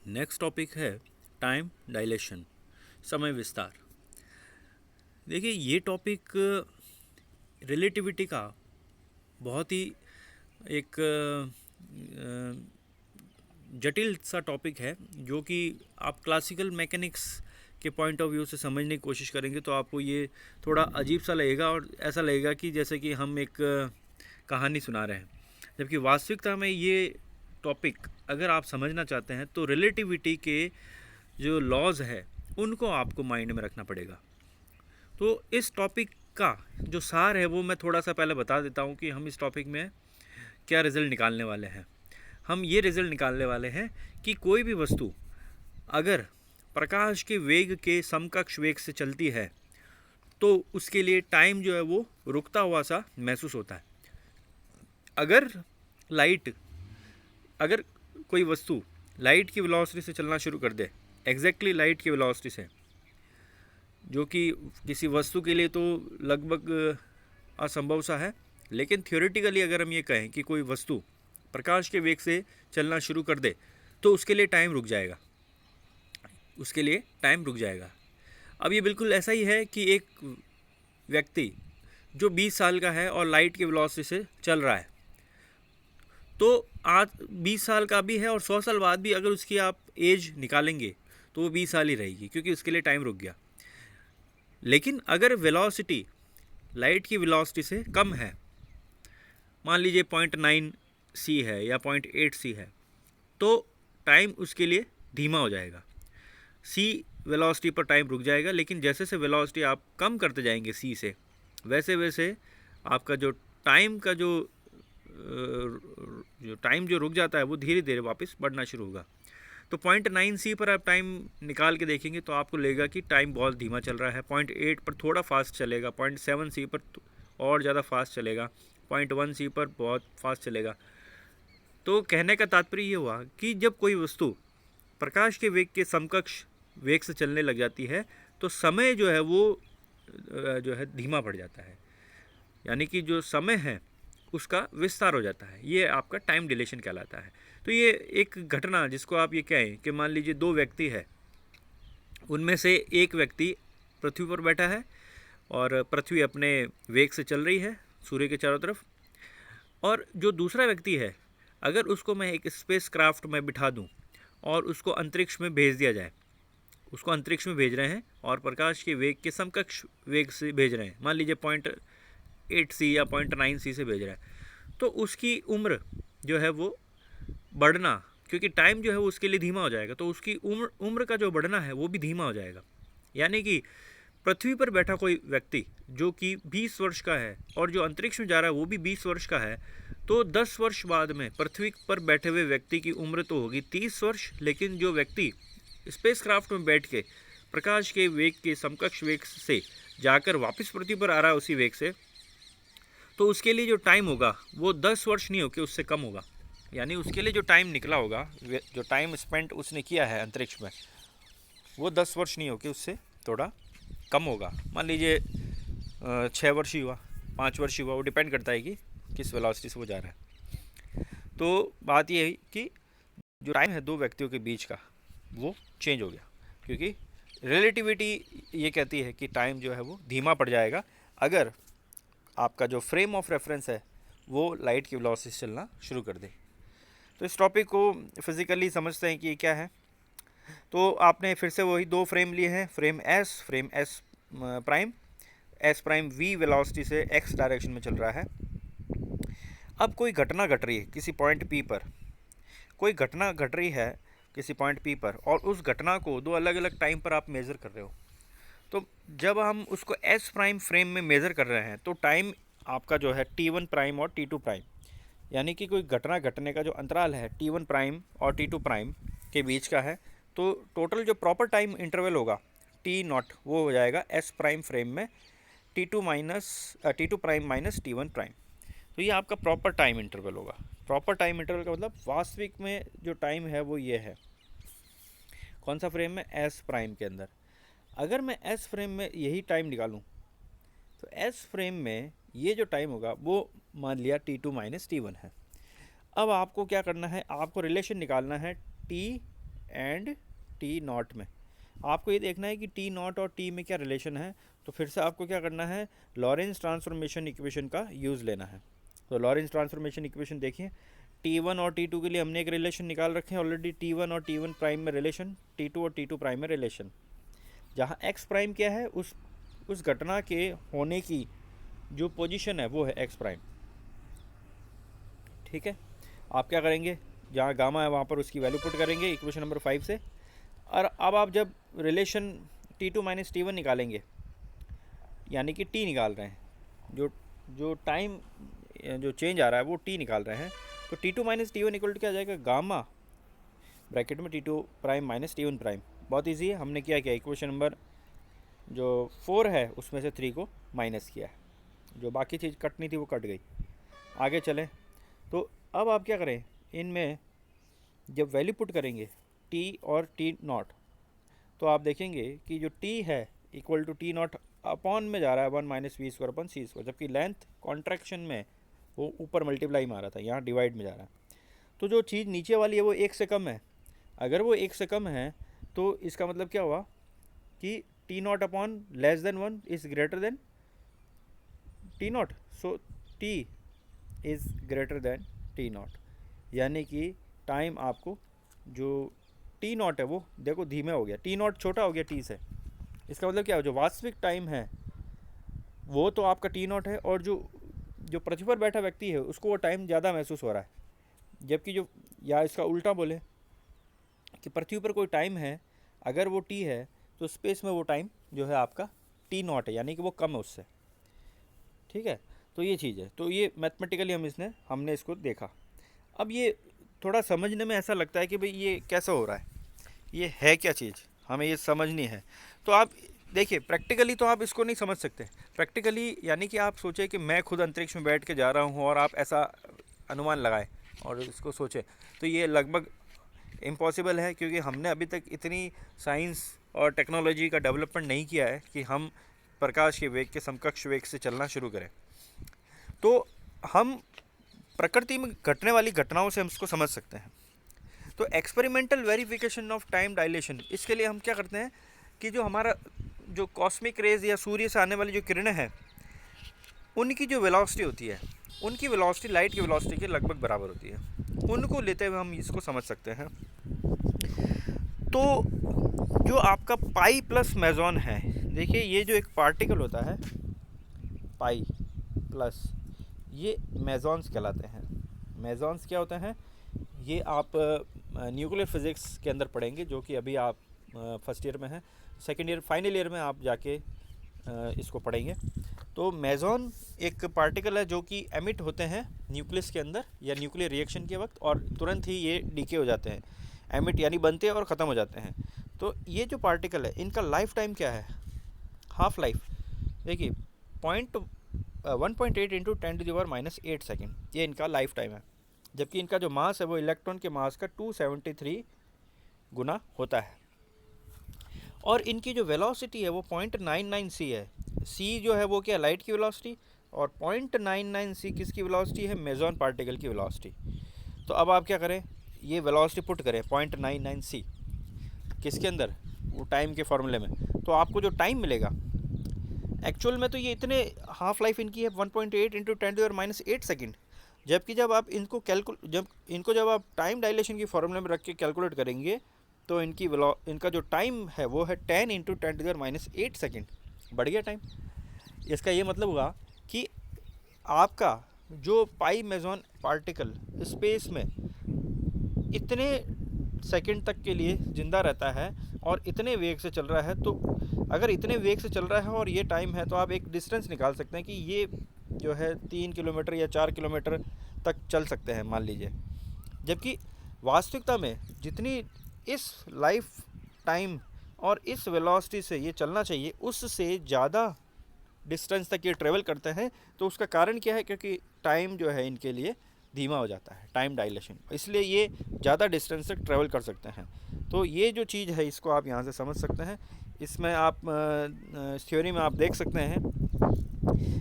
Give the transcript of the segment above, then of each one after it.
Next topic है time dilation, समय विस्तार। देखिए ये टॉपिक रिलेटिविटी का बहुत ही एक जटिल सा टॉपिक है, जो कि आप क्लासिकल मैकेनिक्स के पॉइंट ऑफ व्यू से समझने की कोशिश करेंगे तो आपको ये थोड़ा अजीब सा लगेगा और ऐसा लगेगा कि जैसे कि हम एक कहानी सुना रहे हैं। जबकि वास्तविकता में ये टॉपिक अगर आप समझना चाहते हैं तो रिलेटिविटी के जो लॉज है उनको आपको माइंड में रखना पड़ेगा। तो इस टॉपिक का जो सार है वो मैं थोड़ा सा पहले बता देता हूँ कि हम इस टॉपिक में क्या रिजल्ट निकालने वाले हैं। हम ये रिजल्ट निकालने वाले हैं कि कोई भी वस्तु अगर प्रकाश के वेग के समकक्ष वेग से चलती है तो उसके लिए टाइम जो है वो रुकता हुआ सा महसूस होता है। अगर लाइट अगर कोई वस्तु लाइट की वेलोसिटी से चलना शुरू कर दे, एग्जैक्टली लाइट की वेलोसिटी से, जो कि किसी वस्तु के लिए तो लगभग असंभव सा है, लेकिन थियोरेटिकली अगर हम ये कहें कि कोई वस्तु प्रकाश के वेग से चलना शुरू कर दे तो उसके लिए टाइम रुक जाएगा, उसके लिए टाइम रुक जाएगा। अब ये बिल्कुल ऐसा ही है कि एक व्यक्ति जो 20 साल का है और लाइट की वेलोसिटी से चल रहा है, तो आज 20 साल का भी है और 100 साल बाद भी अगर उसकी आप एज निकालेंगे तो वो 20 साल ही रहेगी, क्योंकि उसके लिए टाइम रुक गया। लेकिन अगर वेलोसिटी लाइट की वेलोसिटी से कम है, मान लीजिए 0.9 c है या 0.8 c है, तो टाइम उसके लिए धीमा हो जाएगा। c वेलोसिटी पर टाइम रुक जाएगा, लेकिन जैसे से वेलोसिटी आप कम करते जाएंगे c से, वैसे वैसे आपका जो टाइम का जो टाइम जो रुक जाता है वो धीरे धीरे वापस बढ़ना शुरू होगा। तो 0.9 c पर आप टाइम निकाल के देखेंगे तो आपको लगेगा कि टाइम बहुत धीमा चल रहा है। 0.8 पर थोड़ा फास्ट चलेगा, 0.7 c पर और ज़्यादा फास्ट चलेगा, 0.1 c पर बहुत फास्ट चलेगा। तो कहने का तात्पर्य ये हुआ कि जब कोई वस्तु प्रकाश के वेग के समकक्ष वेग से चलने लग जाती है तो समय जो है वो जो है धीमा पड़ जाता है, यानी कि जो समय है उसका विस्तार हो जाता है। ये आपका टाइम डिलेशन कहलाता है। तो ये एक घटना जिसको आप ये कहें कि मान लीजिए दो व्यक्ति है, उनमें से एक व्यक्ति पृथ्वी पर बैठा है और पृथ्वी अपने वेग से चल रही है सूर्य के चारों तरफ, और जो दूसरा व्यक्ति है अगर उसको मैं एक स्पेस क्राफ्ट में बिठा दूं और उसको अंतरिक्ष में भेज दिया जाए, उसको अंतरिक्ष में भेज रहे हैं और प्रकाश के वेग के समकक्ष वेग से भेज रहे हैं, मान लीजिए 0.8 c या 0.9 c से भेज रहा है, तो उसकी उम्र जो है वो बढ़ना, क्योंकि टाइम जो है वो उसके लिए धीमा हो जाएगा, तो उसकी उम्र का जो बढ़ना है वो भी धीमा हो जाएगा। यानी कि पृथ्वी पर बैठा कोई व्यक्ति जो कि 20 वर्ष का है और जो अंतरिक्ष में जा रहा है वो भी 20 वर्ष का है, तो 10 वर्ष बाद में पृथ्वी पर बैठे हुए व्यक्ति की उम्र तो होगी 30 वर्ष, लेकिन जो व्यक्ति स्पेस क्राफ्ट में बैठ के प्रकाश के वेग के समकक्ष वेग से जाकर वापस पृथ्वी पर आ रहा है उसी वेग से, तो उसके लिए जो टाइम होगा वो 10 वर्ष नहीं होकर उससे कम होगा। यानी उसके लिए जो टाइम निकला होगा, जो टाइम स्पेंड उसने किया है अंतरिक्ष में, वो 10 वर्ष नहीं होकर उससे थोड़ा कम होगा। मान लीजिए 6 वर्ष ही हुआ, 5 वर्ष ही हुआ, वो डिपेंड करता है कि किस वेलोसिटी से वो जा रहा है। तो बात ये है कि जो टाइम है दो व्यक्तियों के बीच का वो चेंज हो गया, क्योंकि रिलेटिविटी ये कहती है कि टाइम जो है वो धीमा पड़ जाएगा अगर आपका जो फ्रेम ऑफ रेफरेंस है वो लाइट की वेलोसिटी से चलना शुरू कर दे। तो इस टॉपिक को फिज़िकली समझते हैं कि ये क्या है। तो आपने फिर से वही दो फ्रेम लिए हैं, frame S prime, S prime V velocity से एक्स डायरेक्शन में चल रहा है। अब कोई घटना घट रही है किसी पॉइंट पी पर, कोई घटना घट रही है किसी पॉइंट पी पर, और उस घटना को दो अलग अलग टाइम पर आप मेज़र कर रहे हो। तो जब हम उसको एस प्राइम फ्रेम में मेज़र कर रहे हैं तो टाइम आपका जो है T1 प्राइम और T2 प्राइम, यानी कि कोई घटना घटने का जो अंतराल है T1 प्राइम और T2 प्राइम के बीच का है, तो टोटल जो प्रॉपर टाइम इंटरवल होगा T0 वो हो जाएगा एस प्राइम फ्रेम में T2 prime minus T1 prime. तो ये आपका प्रॉपर टाइम इंटरवल होगा। प्रॉपर टाइम इंटरवल का मतलब वास्तविक में जो टाइम है वो ये है। कौन सा फ्रेम में? एस प्राइम के अंदर। अगर मैं एस फ्रेम में यही टाइम निकालूं तो एस फ्रेम में ये जो टाइम होगा वो मान लिया T2 माइनस T1 है। अब आपको क्या करना है, आपको रिलेशन निकालना है T एंड टी नॉट में। आपको ये देखना है कि टी नॉट और टी में क्या रिलेशन है। तो फिर से आपको क्या करना है, लॉरेंस ट्रांसफॉर्मेशन इक्वेशन का यूज़ लेना है। तो लॉरेंस ट्रांसफॉर्मेशन इक्वेशन देखिए, T1 और T2 के लिए हमने एक रिलेशन निकाल रखे हैं ऑलरेडी, T1 और T1 प्राइम में रिलेशन, T2 और T2 प्राइम में रिलेशन, जहाँ x प्राइम क्या है, उस घटना के होने की जो पोजीशन है वो है x प्राइम। ठीक है, आप क्या करेंगे, जहाँ गामा है वहाँ पर उसकी वैल्यू पुट करेंगे इक्वेशन नंबर 5 से। और अब आप जब रिलेशन T2 माइनस T1 निकालेंगे, यानी कि T निकाल रहे हैं, जो टाइम जो चेंज आ रहा है वो T निकाल रहे हैं, तो T2 minus T1 equal to क्या आ जाएगा, गामा ब्रैकेट में T2 prime minus T1 prime. बहुत ईजी है, हमने क्या किया, इक्वेशन नंबर जो 4 है उसमें से 3 को माइनस किया है, जो बाकी चीज़ कटनी थी वो कट गई। आगे चलें, तो अब आप क्या करें, इनमें जब वैल्यू पुट करेंगे T और T नॉट, तो आप देखेंगे कि जो T है equal to T not upon में जा रहा है 1 minus V square upon C square, जबकि लेंथ कॉन्ट्रैक्शन में वो ऊपर मल्टीप्लाई में आ रहा था, यहाँ डिवाइड में जा रहा है। तो जो चीज़ नीचे वाली है वो 1 से कम है, अगर वो 1 से कम है तो इसका मतलब क्या हुआ कि T not upon less than 1 is greater than T not, so T is greater than T not, यानी कि टाइम आपको जो T नॉट है वो देखो धीमे हो गया, T नॉट छोटा हो गया T से। इसका मतलब क्या है, जो वास्तविक टाइम है वो तो आपका T नॉट है, और जो पृथ्वी पर बैठा व्यक्ति है उसको वो टाइम ज़्यादा महसूस हो रहा है, जबकि जो, या इसका उल्टा बोले कि पृथ्वी पर कोई टाइम है, अगर वो T है तो स्पेस में वो टाइम जो है आपका T नॉट है, यानी कि वो कम है उससे। ठीक है, तो ये चीज़ है, तो ये मैथमेटिकली हमने इसको देखा। अब ये थोड़ा समझने में ऐसा लगता है कि भाई ये कैसा हो रहा है, ये है क्या चीज़, हमें ये समझनी है। तो आप देखिए प्रैक्टिकली तो आप इसको नहीं समझ सकते। प्रैक्टिकली यानी कि आप सोचें कि मैं खुद अंतरिक्ष में बैठ के जा रहा हूँ और आप ऐसा अनुमान लगाएं और इसको सोचें, तो ये लगभग इम्पॉसिबल है, क्योंकि हमने अभी तक इतनी साइंस और टेक्नोलॉजी का डेवलपमेंट नहीं किया है कि हम प्रकाश के वेग के समकक्ष वेग से चलना शुरू करें। तो हम प्रकृति में घटने वाली घटनाओं से हम इसको समझ सकते हैं। तो experimental verification of time dilation, इसके लिए हम क्या करते हैं कि जो हमारा जो कॉस्मिक रेज या सूर्य से आने वाली जो किरणें हैं उनकी जो वेलोसिटी होती है, उनकी वेलोसिटी लाइट की वेलोसिटी के लगभग बराबर होती है, उनको लेते हुए हम इसको समझ सकते हैं। तो जो आपका पाई प्लस मेजॉन है, देखिए ये जो एक पार्टिकल होता है पाई प्लस, ये मेजॉन्स कहलाते हैं। मेजॉन्स क्या होते हैं, ये आप न्यूक्लियर फिज़िक्स के अंदर पढ़ेंगे, जो कि अभी आप फर्स्ट ईयर में हैं, सेकेंड ईयर फाइनल ईयर में आप जाके इसको पढ़ेंगे। तो मेजॉन एक पार्टिकल है जो कि एमिट होते हैं न्यूक्लियस के अंदर या न्यूक्लियर रिएक्शन के वक्त, और तुरंत ही ये डीके हो जाते हैं, एमिट यानी बनते हैं और ख़त्म हो जाते हैं। तो ये जो पार्टिकल है इनका लाइफ टाइम क्या है, हाफ लाइफ देखिए 1.8 इंटू 10⁻⁻8 सेकेंड, ये इनका लाइफ टाइम है। जबकि इनका जो मास है वो इलेक्ट्रॉन के मास का 273 गुना होता है, और इनकी जो वेलोसिटी है वो 0.99 c है। c जो है वो क्या, लाइट की वेलोसिटी, और 0.99 c किसकी वेलोसिटी है, मेजॉन पार्टिकल की वेलोसिटी। तो अब आप क्या करें, ये वेलोसिटी पुट करें 0.99 c किसके अंदर, वो टाइम के फॉर्मूले में, तो आपको जो टाइम मिलेगा एक्चुअल में, तो ये इतने हाफ लाइफ इनकी है 1.8 इंटू 10⁻⁸ सेकेंड। जबकि जब आप जब आप टाइम डायलेशन की फॉर्मूले में रख के कैलकुलेट करेंगे तो इनका जो टाइम है वो है 10 इंटू 10⁻⁸ सेकेंड, बढ़ गया टाइम। इसका ये मतलब हुआ कि आपका जो पाई मेजॉन पार्टिकल स्पेस में इतने सेकंड तक के लिए ज़िंदा रहता है और इतने वेग से चल रहा है, तो अगर इतने वेग से चल रहा है और ये टाइम है, तो आप एक डिस्टेंस निकाल सकते हैं कि ये जो है 3 किलोमीटर या 4 किलोमीटर तक चल सकते हैं मान लीजिए। जबकि वास्तविकता में जितनी इस लाइफ टाइम और इस वेलोसिटी से ये चलना चाहिए, उससे ज़्यादा डिस्टेंस तक ये ट्रेवल करते हैं। तो उसका कारण क्या है, क्योंकि टाइम जो है इनके लिए धीमा हो जाता है, टाइम डायलेशन, इसलिए ये ज़्यादा डिस्टेंस तक ट्रैवल कर सकते हैं। तो ये जो चीज़ है इसको आप यहाँ से समझ सकते हैं। इसमें आप थ्योरी में आप देख सकते हैं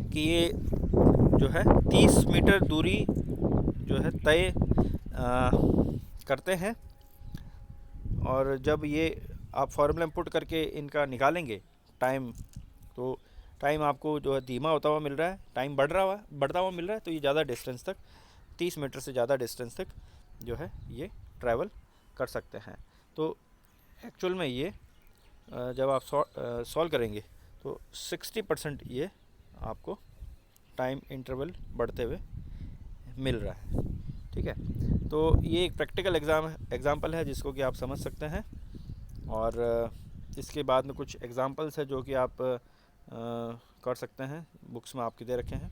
कि ये जो है 30 मीटर दूरी जो है तय करते हैं, और जब ये आप फार्मूला में पुट करके इनका निकालेंगे टाइम, तो टाइम आपको जो है धीमा होता हुआ मिल रहा है, टाइम बढ़ता हुआ मिल रहा है। तो ये ज़्यादा डिस्टेंस तक, 30 मीटर से ज़्यादा डिस्टेंस तक जो है ये ट्रैवल कर सकते हैं। तो एक्चुअल में ये जब आप सॉल्व करेंगे तो 60% ये आपको टाइम इंटरवल बढ़ते हुए मिल रहा है। ठीक है, तो ये एक प्रैक्टिकल एग्ज़ाम्पल है जिसको कि आप समझ सकते हैं। और इसके बाद में कुछ एग्ज़ाम्पल्स है जो कि आप कर सकते हैं, बुक्स में आपके दे रखे हैं।